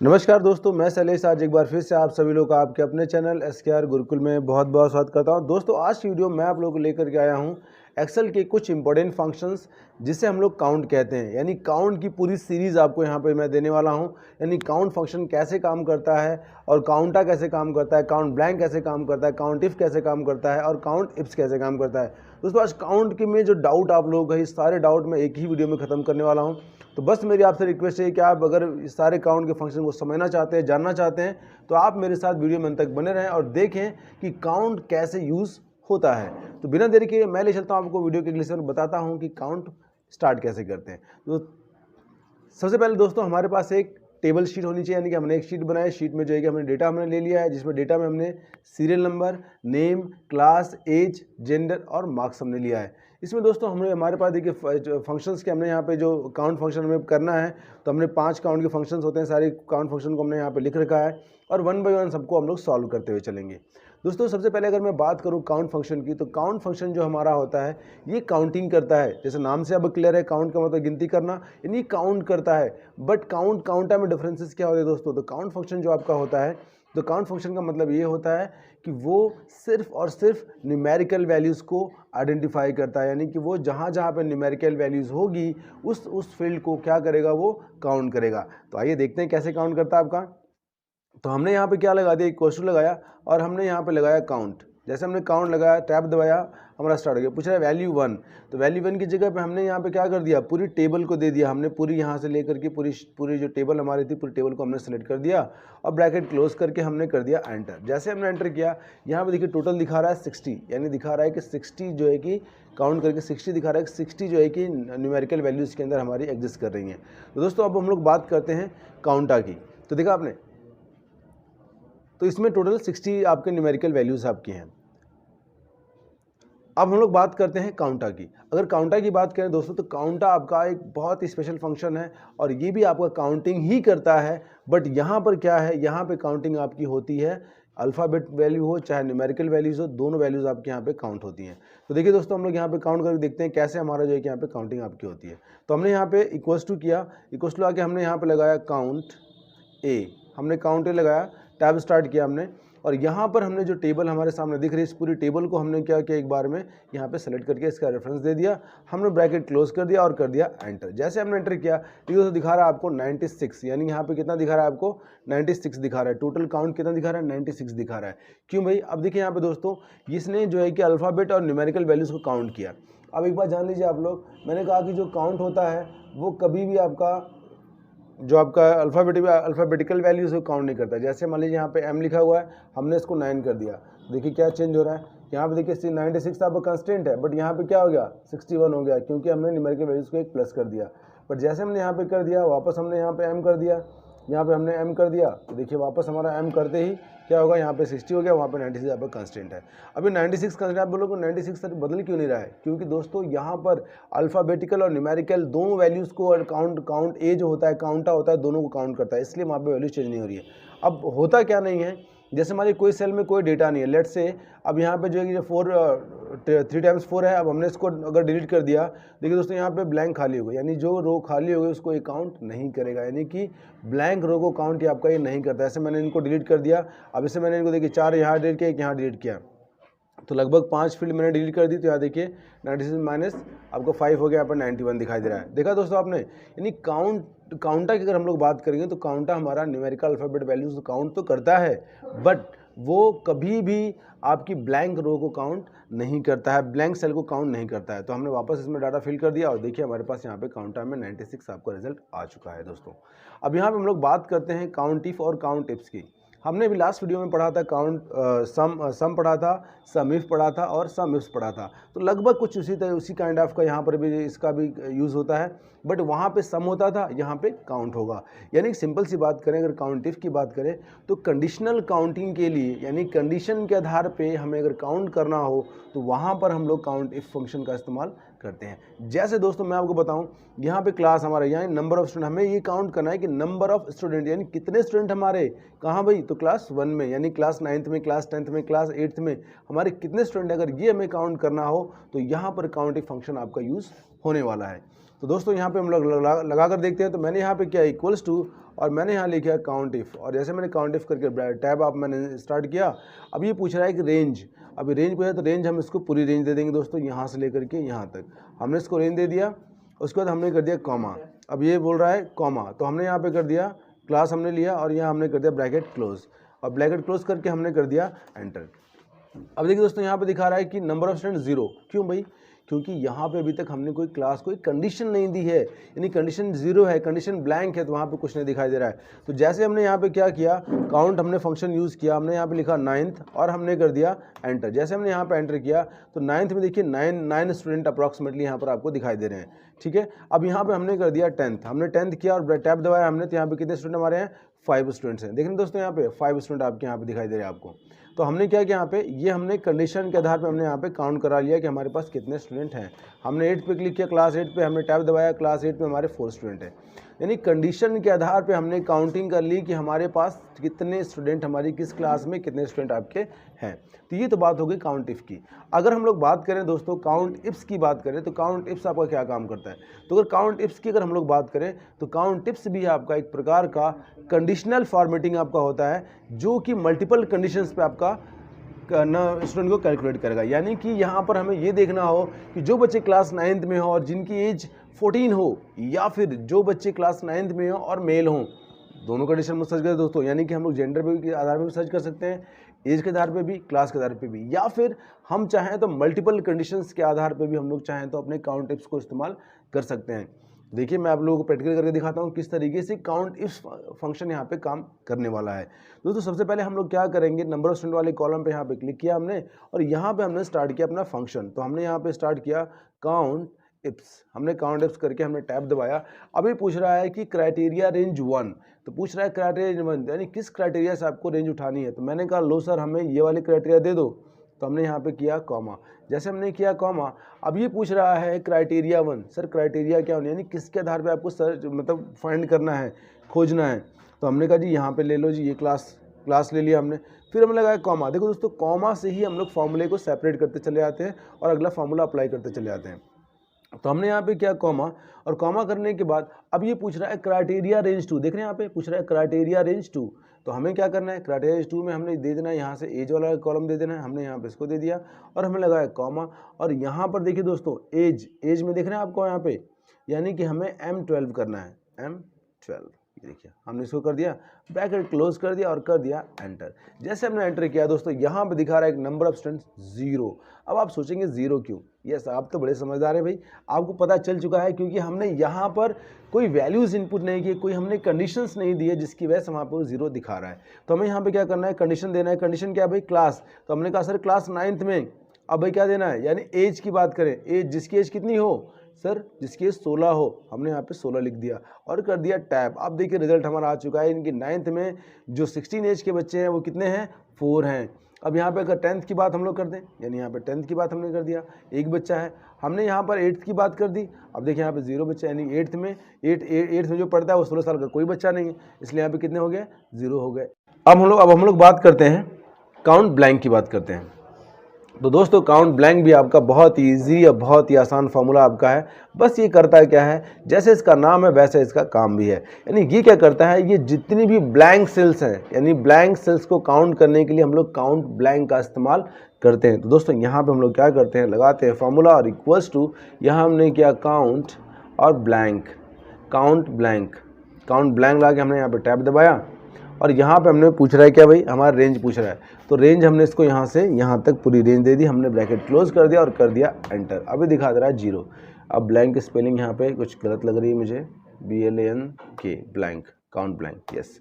नमस्कार दोस्तों, मैं शैलेश आज एक बार फिर से आप सभी लोग का आपके अपने चैनल SKR गुरुकुल में बहुत बहुत स्वागत करता हूं। दोस्तों आज की वीडियो मैं आप लोगों को लेकर के आया हूं एक्सेल के कुछ इंपॉर्टेंट फंक्शंस जिसे हम लोग काउंट कहते हैं। यानी काउंट की पूरी सीरीज़ आपको यहां पे मैं देने वाला हूं। यानी काउंट फंक्शन कैसे काम करता है और काउंटा कैसे काम करता है, काउंट ब्लैंक कैसे काम करता है, काउंट इफ कैसे काम करता है और काउंट इफ्स कैसे काम करता है। दोस्तों आज काउंट के में जो डाउट आप लोगों का, इस सारे डाउट मैं एक ही वीडियो में ख़त्म करने वाला हूँ। तो बस मेरी आपसे रिक्वेस्ट है कि आप अगर इस सारे काउंट के फंक्शन को समझना चाहते हैं, जानना चाहते हैं, तो आप मेरे साथ वीडियो में अंत तक बने रहें और देखें कि काउंट कैसे यूज़ होता है। तो बिना देरी के मैं ले चलता हूँ आपको वीडियो के ग्लिसर बताता हूँ कि काउंट स्टार्ट कैसे करते हैं। तो सबसे पहले दोस्तों हमारे पास एक टेबल शीट होनी चाहिए। यानी कि हमने एक शीट बनाया, शीट में जो है कि हमने डेटा हमने ले लिया है, जिसमें डेटा में हमने serial number, name, class, age, gender और मार्क्स हमने लिया है। इसमें दोस्तों हमारे पास देखिए फंक्शंस के हमने यहाँ पे जो काउंट फंक्शन हमें करना है, तो हमने 5 काउंट के फंक्शंस होते हैं। सारे काउंट फंक्शन को हमने यहाँ पे लिख रखा है और वन बाय वन सबको हम लोग सॉल्व करते हुए चलेंगे। दोस्तों सबसे पहले अगर मैं बात करूं काउंट फंक्शन की, तो काउंट फंक्शन जो हमारा होता है ये काउंटिंग करता है। जैसे नाम से अब क्लियर है, काउंट का मतलब गिनती करना, यानी काउंट करता है। बट काउंटा में डिफरेंसेस क्या होते हैं दोस्तों? तो काउंट फंक्शन जो आपका होता है, तो काउंट फंक्शन का मतलब ये होता है कि वो सिर्फ और सिर्फ न्यूमेरिकल वैल्यूज़ को आइडेंटिफाई करता है। यानी कि वो जहाँ जहाँ पे न्यूमेरिकल वैल्यूज़ होगी उस फील्ड को क्या करेगा, वो काउंट करेगा। तो आइए देखते हैं कैसे काउंट करता है आपका। तो हमने यहाँ पे क्या लगा दिया, इक्वल टू लगाया और हमने यहाँ पे लगाया काउंट। जैसे हमने काउंट लगाया, टैब दबाया, हमारा स्टार्ट हो गया। पूछ रहा है वैल्यू 1, तो वैल्यू 1 की जगह पे हमने यहाँ पे क्या कर दिया, पूरी टेबल को दे दिया। हमने पूरी यहाँ से लेकर के पूरी जो टेबल हमारी थी, पूरी टेबल को हमने सेलेक्ट कर दिया और ब्रैकेट क्लोज करके हमने कर दिया एंटर। जैसे हमने एंटर किया, यहाँ पे देखिए टोटल दिखा रहा है 60, यानी दिखा रहा है कि 60 जो है कि काउंट करके 60 दिखा रहा है कि 60 जो है कि न्यूमेरिकल वैल्यूज़ के अंदर हमारी एग्जिस्ट कर रही हैं। तो दोस्तों अब हम लोग बात करते हैं काउंटा की। तो देखा आपने, तो इसमें टोटल 60 आपके न्यूमेरिकल वैल्यूज़ आपकी हैं। अब हम लोग बात करते हैं काउंटा की। अगर काउंटा की बात करें दोस्तों, तो काउंटा आपका एक बहुत ही स्पेशल फंक्शन है और ये भी आपका काउंटिंग ही करता है। बट यहाँ पर क्या है, यहाँ पे काउंटिंग आपकी होती है अल्फ़ाबेट वैल्यू हो चाहे न्यूमेरिकल वैल्यूज़ हो, दोनों वैल्यूज़ आपके यहाँ पे काउंट होती हैं। तो देखिए दोस्तों हम लोग यहाँ पे काउंट करके देखते हैं कैसे हमारा जो है कि यहाँ पे काउंटिंग आपकी होती है। तो हमने यहाँ पे इक्वल्स टू किया, इक्वल्स टू आके हमने यहाँ पे लगाया काउंट ए, हमने काउंट ए लगाया, टैब स्टार्ट किया हमने और यहाँ पर हमने जो टेबल हमारे सामने दिख रही है, इस पूरी टेबल को हमने क्या किया, एक बार में यहाँ पे सेलेक्ट करके इसका रेफरेंस दे दिया, हमने ब्रैकेट क्लोज कर दिया और कर दिया एंटर। जैसे हमने एंटर किया, तो दिखा रहा है आपको 96, यानी यहाँ पे कितना दिखा रहा है आपको, 96 दिखा रहा है। टोटल काउंट कितना दिखा रहा है, 96 दिखा रहा है। क्यों भाई? अब देखिए यहाँ पे दोस्तों, इसने जो है कि अल्फ़ाबेट और न्यूमेरिकल वैल्यूज़ को काउंट किया। अब एक बात जान लीजिए आप लोग, मैंने कहा कि जो काउंट होता है वो कभी भी आपका जो आपका अल्फ़ाबेटिकल वैल्यूज़ को काउंट नहीं करता। जैसे मान लीजिए यहाँ पे m लिखा हुआ है, हमने इसको 9 कर दिया, देखिए क्या चेंज हो रहा है। यहाँ पे देखिए 96 आपका कंस्टेंट है, बट यहाँ पे क्या हो गया, 61 हो गया, क्योंकि हमने न्यूमेरिकल वैल्यूज़ को एक प्लस कर दिया। बट जैसे हमने यहाँ पे कर दिया, वापस हमने यहाँ पे m कर दिया, यहाँ पे हमने m कर दिया, तो देखिए वापस हमारा m करते ही क्या होगा, यहाँ पे 60 हो गया, वहाँ पे 96 यहाँ पर कंस्टेंट है। अभी 96 कंस्टेंट, आप बोलोगे 96 तक बदल क्यों नहीं रहा है? क्योंकि दोस्तों यहाँ पर अल्फ़ाबेटिकल और न्यूमेरिकल दोनों वैल्यूज़ को काउंट ए जो होता है, काउंटा होता है, दोनों को काउंट करता है, इसलिए वहाँ पे वैल्यू चेंज नहीं हो रही है। अब होता क्या नहीं है, जैसे हमारी कोई सेल में कोई डेटा नहीं है, लेट से अब यहाँ पे जो है कि 3 टाइम्स 4 है, अब हमने इसको अगर डिलीट कर दिया, देखिए दोस्तों यहाँ पे ब्लैंक खाली हो गई, यानी जो रो खाली हो गई उसको ये काउंट नहीं करेगा। यानी कि ब्लैंक रो को काउंट ये आपका ये नहीं करता। ऐसे मैंने इनको डिलीट कर दिया, अब इसे मैंने इनको देखिए 4 यहाँ डिलीट किया, 1 यहाँ डिलीट किया, तो लगभग 5 फील्ड मैंने डिलीट कर दी। तो यहाँ देखिए 96 माइनस आपको 5 हो गया, यहाँ पर 91 दिखाई दे रहा है। देखा दोस्तों आपने, यानी काउंटा की अगर हम लोग बात करेंगे तो काउंटा हमारा न्यूमेरिकल अल्फ़ाबेट वैल्यूज़ काउंट तो करता है, बट वो कभी भी आपकी ब्लैंक रो को काउंट नहीं करता है, ब्लैंक सेल को काउंट नहीं करता है। तो हमने वापस इसमें डाटा फिल कर दिया और देखिए हमारे पास यहाँ पे काउंटा में 96 आपका रिजल्ट आ चुका है दोस्तों। अब यहाँ पे हम लोग बात करते हैं काउंट इफ और काउंट इफ्स की। हमने भी लास्ट वीडियो में पढ़ा था काउंट सम पढ़ा था, सम इफ पढ़ा था और सम इफ्स पढ़ा था। तो लगभग कुछ उसी काइंड ऑफ का यहाँ पर भी इसका भी यूज़ होता है, बट वहाँ पे सम होता था, यहाँ पे काउंट होगा। यानी सिंपल सी बात करें, अगर काउंट इफ की बात करें तो कंडीशनल काउंटिंग के लिए, यानी कंडीशन के आधार पे हमें अगर काउंट करना हो तो वहाँ पर हम लोग काउंट इफ फंक्शन का इस्तेमाल करते हैं। जैसे दोस्तों मैं आपको बताऊं, यहाँ पे क्लास हमारे, यहाँ नंबर ऑफ स्टूडेंट, हमें ये काउंट करना है कि नंबर ऑफ स्टूडेंट यानी कितने स्टूडेंट हमारे कहाँ भाई, तो क्लास 1 में, यानी क्लास 9th में, क्लास 10th में, क्लास 8th में हमारे कितने स्टूडेंट, अगर ये हमें काउंट करना हो तो यहाँ पर काउंट इफ फंक्शन आपका यूज़ होने वाला है। तो दोस्तों यहाँ पे हम लोग लगा कर देखते हैं। तो मैंने यहाँ पे क्या इक्वल्स टू और मैंने यहाँ लिखा काउंट इफ़, और जैसे मैंने काउंट इफ़ करके टैब आप मैंने स्टार्ट किया। अब ये पूछ रहा है कि रेंज, अभी रेंज पूछा तो रेंज हम इसको पूरी रेंज दे देंगे दोस्तों, यहाँ से लेकर के यहाँ तक हमने इसको रेंज दे दिया। उसके बाद हमने कर दिया कॉमा, अब ये बोल रहा है कॉमा, तो हमने यहाँ पे कर दिया क्लास हमने लिया और यहाँ हमने कर दिया ब्रैकेट क्लोज, और ब्रैकेट क्लोज करके हमने कर दिया एंटर। अब देखिए दोस्तों यहाँ पे दिखा रहा है कि नंबर ऑफ स्टूडेंट 0, क्यों भाई? क्योंकि यहाँ पे अभी तक हमने कोई क्लास कोई कंडीशन नहीं दी है, यानी कंडीशन 0 है, कंडीशन ब्लैंक है, तो वहाँ पे कुछ नहीं दिखाई दे रहा है। तो जैसे हमने यहाँ पे क्या किया, काउंट हमने फंक्शन यूज़ किया, हमने यहाँ पे लिखा 9th और हमने कर दिया एंटर। जैसे हमने यहाँ पे एंटर किया तो 9th में देखिए 9 स्टूडेंट अप्रॉक्सीमेटली यहाँ पर आपको दिखाई दे रहे हैं, ठीक है। अब यहाँ पे हमने कर दिया 10th, हमने 10th किया और टैब दबाया हमने, तो यहाँ पे कितने स्टूडेंट हमारे हैं? 5 स्टूडेंट्स हैं। देखिए दोस्तों यहाँ पे 5 स्टूडेंट आपके यहाँ पे दिखाई दे रहे हैं आपको। तो हमने क्या किया यहाँ पे, ये हमने कंडीशन के आधार पे हमने यहाँ पे काउंट करा लिया कि हमारे पास कितने स्टूडेंट हैं। हमने 8 पे क्लिक किया, क्लास 8 पे हमने टैब दबाया, क्लास 8 पे हमारे 4 स्टूडेंट हैं। यानी कंडीशन के आधार पे हमने काउंटिंग कर ली कि हमारे पास कितने स्टूडेंट, हमारी किस क्लास में कितने स्टूडेंट आपके हैं। तो ये तो बात हो गई काउंट इफ की। अगर हम लोग बात करें दोस्तों काउंट इफ्स की बात करें, तो काउंट इफ्स आपका क्या काम करता है? तो अगर काउंट इफ्स की अगर हम लोग बात करें तो काउंट इफ्स भी आपका एक प्रकार का कंडीशनल फॉर्मेटिंग आपका होता है, जो कि मल्टीपल कंडीशंस पे आपका स्टूडेंट को कैलकुलेट करेगा। यानी कि यहाँ पर हमें ये देखना हो कि जो बच्चे क्लास 9th में हो और जिनकी एज 14 हो, या फिर जो बच्चे क्लास 9th में हो और मेल हों, दोनों कंडीशन में सर्च करें दोस्तों। यानी कि हम लोग जेंडर पे के आधार पर भी सर्च कर सकते हैं, एज के आधार पे भी, क्लास के आधार पे भी, या फिर हम चाहें तो मल्टीपल कंडीशंस के आधार पे भी हम लोग चाहें तो अपने काउंट इफ्स को इस्तेमाल कर सकते हैं। देखिए मैं आप लोगों को प्रैक्टिकल करके दिखाता हूँ किस तरीके से काउंट इफ्स फंक्शन यहाँ पे काम करने वाला है। दोस्तों सबसे पहले हम लोग क्या करेंगे, नंबर ऑफ स्टूडेंट वाले कॉलम पे यहाँ पे क्लिक किया हमने, और यहाँ पे हमने स्टार्ट किया अपना फंक्शन। तो हमने यहाँ पे स्टार्ट किया काउंट इफ्स, हमने काउंट इफ्स करके हमने टैब दबाया। अभी पूछ रहा है कि क्राइटेरिया रेंज 1, तो पूछ रहा है क्राइटेरिया रेंज 1 यानी किस क्राइटेरिया से आपको रेंज उठानी है। तो मैंने कहा लो सर हमें ये वाली क्राइटेरिया दे दो, तो हमने यहाँ पे किया कॉमा। जैसे हमने किया कॉमा, अब ये पूछ रहा है क्राइटेरिया 1, सर क्राइटेरिया क्या होनी, यानी किसके आधार पे आपको सर्च मतलब फाइंड करना है, खोजना है। तो हमने कहा जी यहाँ पे ले लो जी, ये क्लास ले लिया हमने। फिर हमने लगाया कॉमा। देखो दोस्तों कॉमा से ही हम लोग फॉर्मूले को सेपरेट करते चले आते हैं और अगला फॉर्मूला अप्लाई करते चले आते हैं। तो हमने यहाँ पे किया कॉमा, और कॉमा करने के बाद अब ये पूछ रहा है क्राइटेरिया रेंज 2, देख रहे हैं यहाँ पे पूछ रहा है क्राइटेरिया रेंज 2। तो हमें क्या करना है, क्राइटेरिया रेंज 2 में हमने दे देना है यहाँ से एज वाला कॉलम दे देना है, हमने यहाँ पे इसको दे दिया और हमें लगाया कॉमा। और यहाँ पर देखिए दोस्तों एज में देख रहे हैं आपको यहाँ पे, यानी कि हमें M12 करना है, M12। देखिए हमने इसको कर दिया, ब्रैकेट क्लोज कर दिया और कर दिया एंटर। जैसे हमने एंटर किया दोस्तों यहाँ पे दिखा रहा है एक नंबर ऑफ स्टूडेंट्स 0। अब आप सोचेंगे 0 क्यों? यस आप तो बड़े समझदार हैं भाई, आपको पता चल चुका है क्योंकि हमने यहाँ पर कोई वैल्यूज़ इनपुट नहीं किए, कोई हमने कंडीशंस नहीं दिए जिसकी वजह से वहाँ पर 0 दिखा रहा है। तो हमें यहाँ पे क्या करना है, कंडीशन देना है। कंडीशन क्या है भाई, क्लास। तो हमने कहा सर क्लास 9th में, अब भाई क्या देना है, यानी एज की बात करें, एज जिसकी एज कितनी हो सर, जिसकी एज 16 हो, हमने यहाँ पे 16 लिख दिया और कर दिया टैब। अब देखिए रिजल्ट हमारा आ चुका है। इनकी 9th में जो 16 एज के बच्चे हैं वो कितने हैं, 4 हैं। अब यहाँ पे अगर 10th की बात हम लोग कर दें, यानी यहाँ पे 10th की बात हमने कर दिया, एक बच्चा है। हमने यहाँ पर 8th की बात कर दी, अब देखिए यहाँ पे 0 बच्चा, यानी 8th में जो पढ़ता है वो 16 साल का कोई बच्चा नहीं है, इसलिए यहाँ पे कितने हो गए, 0 हो गए। अब हम लोग बात करते हैं काउंट ब्लैंक की बात करते हैं। तो दोस्तों काउंट ब्लैंक भी आपका बहुत ही ईजी और बहुत ही आसान फार्मूला आपका है। बस ये करता है क्या है, जैसे इसका नाम है वैसे इसका काम भी है। यानी ये क्या करता है, ये जितनी भी ब्लैंक सेल्स हैं, यानी ब्लैंक सेल्स को काउंट करने के लिए हम लोग काउंट ब्लैंक का इस्तेमाल करते हैं। तो दोस्तों यहाँ पे हम लोग क्या करते हैं, लगाते हैं फार्मूला और इक्वल्स टू, यहाँ हमने किया काउंट और ब्लैंक, काउंट ब्लैंक ला के हमने यहाँ पर टैब दबाया और यहाँ पे हमने पूछ रहा है क्या भाई, हमारा रेंज पूछ रहा है। तो रेंज हमने इसको यहाँ से यहाँ तक पूरी रेंज दे दी, हमने ब्रैकेट क्लोज कर दिया और कर दिया एंटर। अभी दिखा दे रहा है 0। अब ब्लैंक स्पेलिंग यहाँ पे कुछ गलत लग रही है मुझे, BLANK blank, count blank, yes.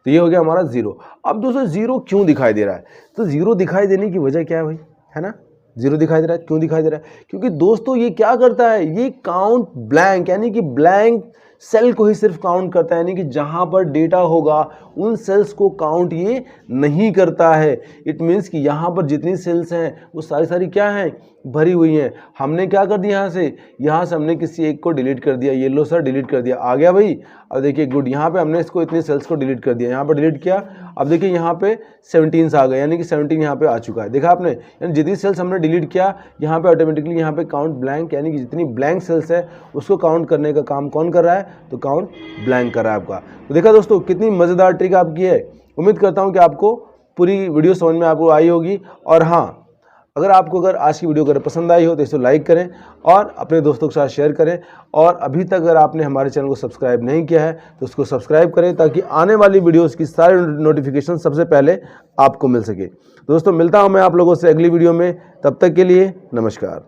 तो ये हो गया हमारा 0। अब दोस्तों 0 क्यों दिखाई दे रहा है, तो 0 दिखाई देने की वजह क्या है भाई, है ना, 0 दिखाई दे रहा है। क्यों दिखाई दे रहा है, क्योंकि दोस्तों ये क्या करता है, ये काउंट ब्लैंक यानी कि ब्लैंक सेल को ही सिर्फ काउंट करता है, यानी कि जहां पर डेटा होगा उन सेल्स को काउंट ये नहीं करता है। इट मीन्स कि यहाँ पर जितनी सेल्स हैं वो सारी क्या हैं, भरी हुई हैं। हमने क्या कर दिया, यहाँ से हमने किसी एक को डिलीट कर दिया, येलो सर डिलीट कर दिया, आ गया भाई। अब देखिए गुड, यहाँ पे हमने इसको इतने सेल्स को डिलीट कर दिया, यहाँ पर डिलीट किया। अब देखिए यहाँ पे 17 आ गए, यानी कि 17 यहाँ पे आ चुका है। देखा आपने, यानी जितनी सेल्स हमने डिलीट किया यहाँ पे ऑटोमेटिकली यहाँ पे काउंट ब्लैंक, यानी कि जितनी ब्लैंक सेल्स है उसको काउंट करने का काम कौन कर रहा है, तो काउंट ब्लैंक कर रहा है आपका। तो देखा दोस्तों कितनी मज़ेदार ट्रिक आपकी है। उम्मीद करता हूँ कि आपको पूरी वीडियो समझ में आपको आई होगी। और हाँ, अगर आज की वीडियो अगर पसंद आई हो तो इसे लाइक करें और अपने दोस्तों के साथ शेयर करें। और अभी तक अगर आपने हमारे चैनल को सब्सक्राइब नहीं किया है तो उसको सब्सक्राइब करें, ताकि आने वाली वीडियोस की सारी नोटिफिकेशन सबसे पहले आपको मिल सके। दोस्तों मिलता हूं मैं आप लोगों से अगली वीडियो में, तब तक के लिए नमस्कार।